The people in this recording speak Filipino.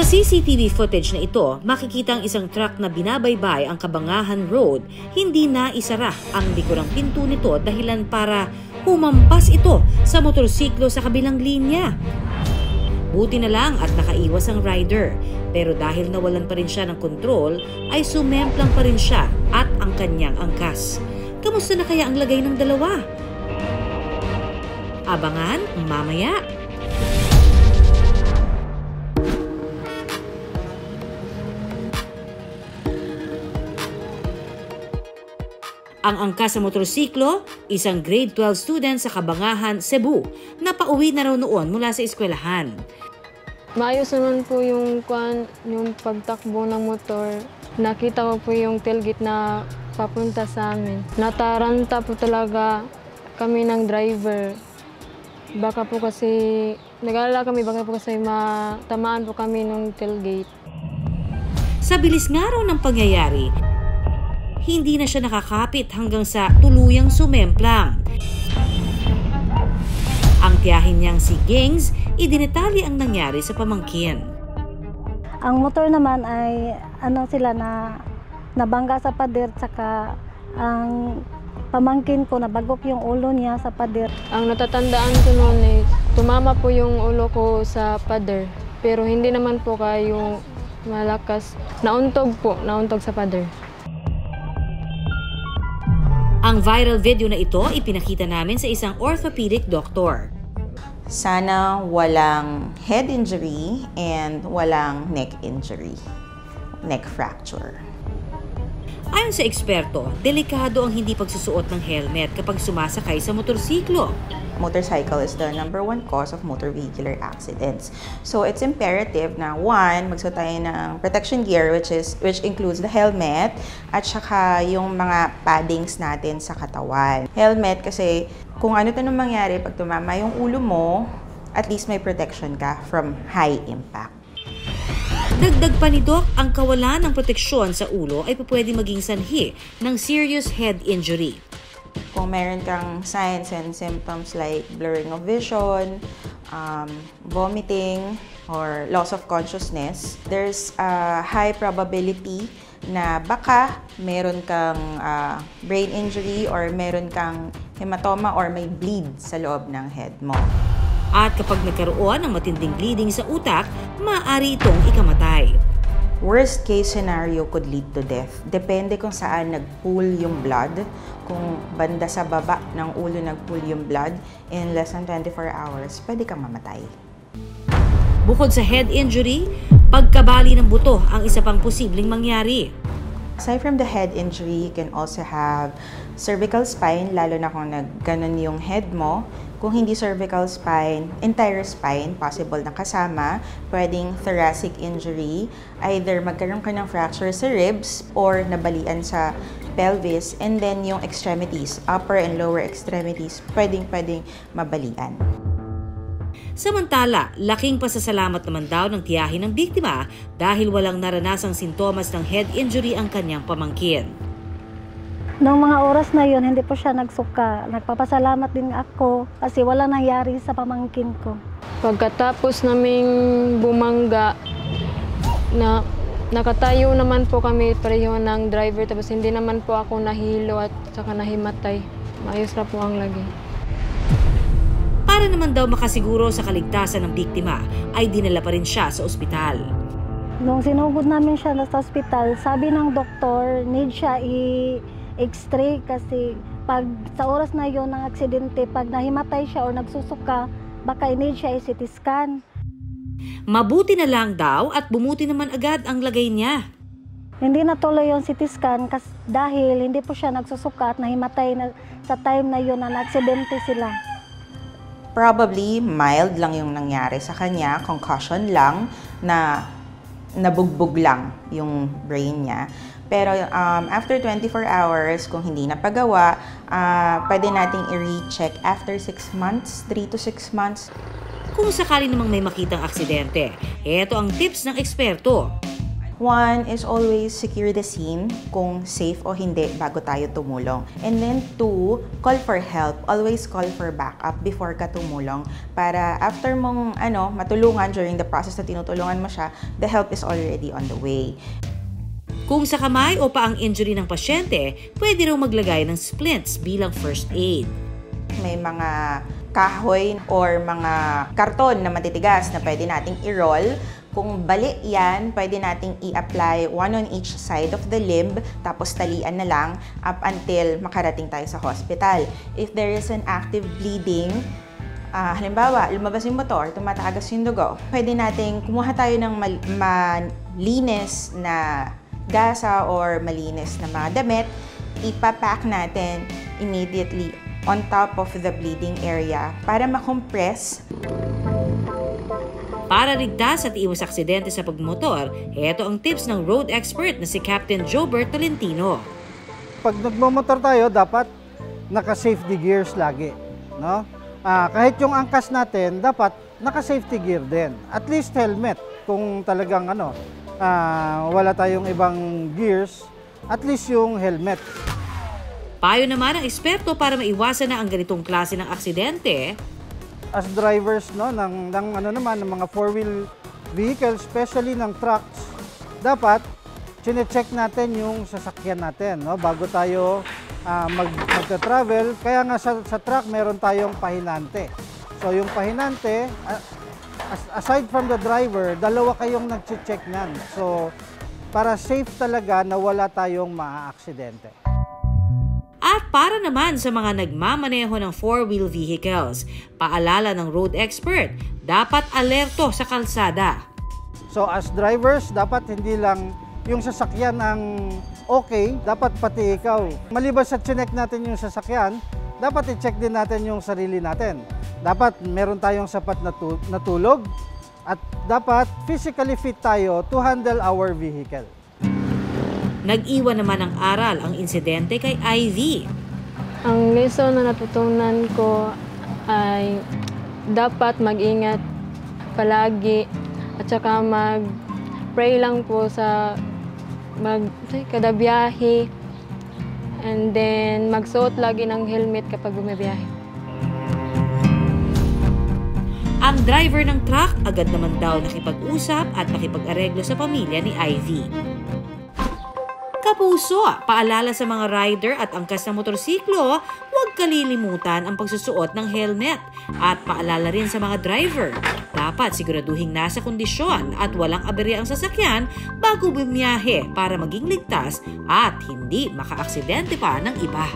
CCTV footage na ito, makikita ang isang truck na binabaybay ang Kabangahan Road. Hindi na isara ang likurang pinto nito dahilan para humampas ito sa motorsiklo sa kabilang linya. Buti na lang at nakaiwas ang rider. Pero dahil nawalan pa rin siya ng kontrol, ay sumemplang pa rin siya at ang kanyang angkas. Kamusta na kaya ang lagay ng dalawa? Abangan mamaya. Ang angkas sa motorsiklo, isang grade 12 student sa Kabangahan, Cebu, na pauwi na raw noon mula sa eskwelahan. Maayos naman po yung pagtakbo ng motor. Nakita ko po yung tailgate na papunta sa amin. Nataranta po talaga kami ng driver. Baka po kasi, nag-alala kami, baka po kasi matamaan po kami ng tailgate. Sa bilis nga raw ng pangyayari, hindi na siya nakakapit hanggang sa tuluyang sumemplang. Ang tiyahin niyang si Gings, idinetali ang nangyari sa pamangkin. Ang motor naman ay sila na nabangga sa pader, saka ang pamangkin ko nabagok yung ulo niya sa pader. Ang natatandaan ko noon ay tumama po yung ulo ko sa pader, pero hindi naman po kayo malakas. Nauntog sa pader. Ang viral video na ito ipinakita namin sa isang orthopedic doctor. Sana walang head injury and walang neck injury, neck fracture. Ayon sa eksperto, delikado ang hindi pagsusuot ng helmet kapag sumasakay sa motorsiklo. Motorcycle is the #1 cause of motor vehicular accidents. So it's imperative na one, magsuot tayo ng protection gear which includes the helmet at saka yung mga paddings natin sa katawan. Helmet kasi kung ano tanong mangyari pag tumama yung ulo mo, at least may protection ka from high impact. Dagdag pa ni Doc, ang kawalan ng proteksyon sa ulo ay pwede maging sanhi ng serious head injury. Kung meron kang signs and symptoms like blurring of vision, vomiting, or loss of consciousness, there's a high probability na baka meron kang brain injury or meron kang hematoma or may bleed sa loob ng head mo. At kapag nagkaroon ng matinding bleeding sa utak, maaari itong ikamatay. Worst case scenario could lead to death. Depende kung saan nag-pool yung blood. Kung banda sa baba ng ulo nag-pool yung blood, in less than 24 hours, pwede kang mamatay. Bukod sa head injury, pagkabali ng buto ang isa pang posibleng mangyari. Aside from the head injury, you can also have cervical spine, lalo na kung nagganon yung head mo. Kung hindi cervical spine, entire spine, possible na kasama. Pwedeng thoracic injury, either magkaroon ka ng fracture sa ribs or nabalian sa pelvis. And then yung extremities, upper and lower extremities, pwedeng mabalian. Samantala, laking pasasalamat naman daw ng tiyahin ng biktima dahil walang naranasang sintomas ng head injury ang kanyang pamangkin. Noong mga oras na yun, hindi po siya nagsuka. Nagpapasalamat din ako kasi wala nangyari sa pamangkin ko. Pagkatapos naming bumangga, nakatayo naman po kami pareho ng driver, tapos hindi naman po ako nahilo at saka nahimatay. Maayos na po ang lagi. Para naman daw makasiguro sa kaligtasan ng biktima, ay dinala pa rin siya sa ospital. Nung sinugod namin siya sa ospital, sabi ng doktor, need siya i-x-ray kasi pag sa oras na yon ng aksidente, pag nahimatay siya o nagsusuka, baka i-need siya i-CT scan. Mabuti na lang daw at bumuti naman agad ang lagay niya. Hindi natuloy yung CT scan dahil hindi po siya nagsusuka at nahimatay na sa time na yon na aksidente sila. Probably mild lang yung nangyari sa kanya, concussion lang, na nabugbog lang yung brain niya. Pero after 24 hours, kung hindi napagawa, pwede nating i-recheck after 6 months, 3 to 6 months. Kung sakali namang may makitang aksidente, ito ang tips ng eksperto. One is always secure the scene kung safe o hindi bago tayo tumulong. And then two, call for help. Always call for backup before ka tumulong para after mong matulungan during the process na tinutulungan mo siya, the help is already on the way. Kung sa kamay o paang injury ng pasyente, pwede raw maglagay ng splints bilang first aid. May mga kahoy or mga karton na matitigas na pwede nating i-roll. Kung bali yan, pwede nating i-apply one on each side of the limb, tapos talian na lang up until makarating tayo sa hospital. If there is an active bleeding, halimbawa, lumabas yung motor, tumatagas yung dugo, pwede nating kumuha tayo ng malinis na gasa or malinis na mga damit, ipapack natin immediately on top of the bleeding area para makompress. Para ligtas at iwas aksidente sa pagmotor, heto ang tips ng road expert na si Captain Jobert Tolentino. Pag nagmamotor tayo, dapat naka-safety gears lagi. No? Kahit yung angkas natin, dapat naka-safety gear din. At least helmet. Kung talagang wala tayong ibang gears, at least yung helmet. Payo naman ng eksperto para maiwasan na ang ganitong klase ng aksidente. As drivers ng mga four-wheel vehicles, especially ng trucks, dapat chine-check natin yung sasakyan natin bago tayo mag-travel. Kaya nga sa truck meron tayong pahinante. So yung pahinante, aside from the driver, dalawa kayong nag-check nan. So para safe talaga na wala tayong maaaksidente. At para naman sa mga nagmamaneho ng four-wheel vehicles, paalala ng road expert, dapat alerto sa kalsada. So as drivers, dapat hindi lang yung sasakyan ang okay, dapat pati ikaw. Maliban sa chinek natin yung sasakyan, dapat i-check din natin yung sarili natin. Dapat meron tayong sapat na tulog at dapat physically fit tayo to handle our vehicle. Nag-iwan naman ng aral ang insidente kay Ivy. Ang lesson na natutunan ko ay dapat mag-ingat palagi at saka mag-pray lang po sa kada biyahe, and then magsuot lagi ng helmet kapag bumibiyahe. Ang driver ng truck agad naman daw nakipag-usap at nakipag-areglo sa pamilya ni Ivy. Kapuso, paalala sa mga rider at angkas ng motorsiklo, huwag kalilimutan ang pagsusuot ng helmet. At paalala rin sa mga driver, dapat siguraduhin nasa kondisyon at walang aberya ang sasakyan bago bumiyahe para maging ligtas at hindi makaaksidente pa ng iba.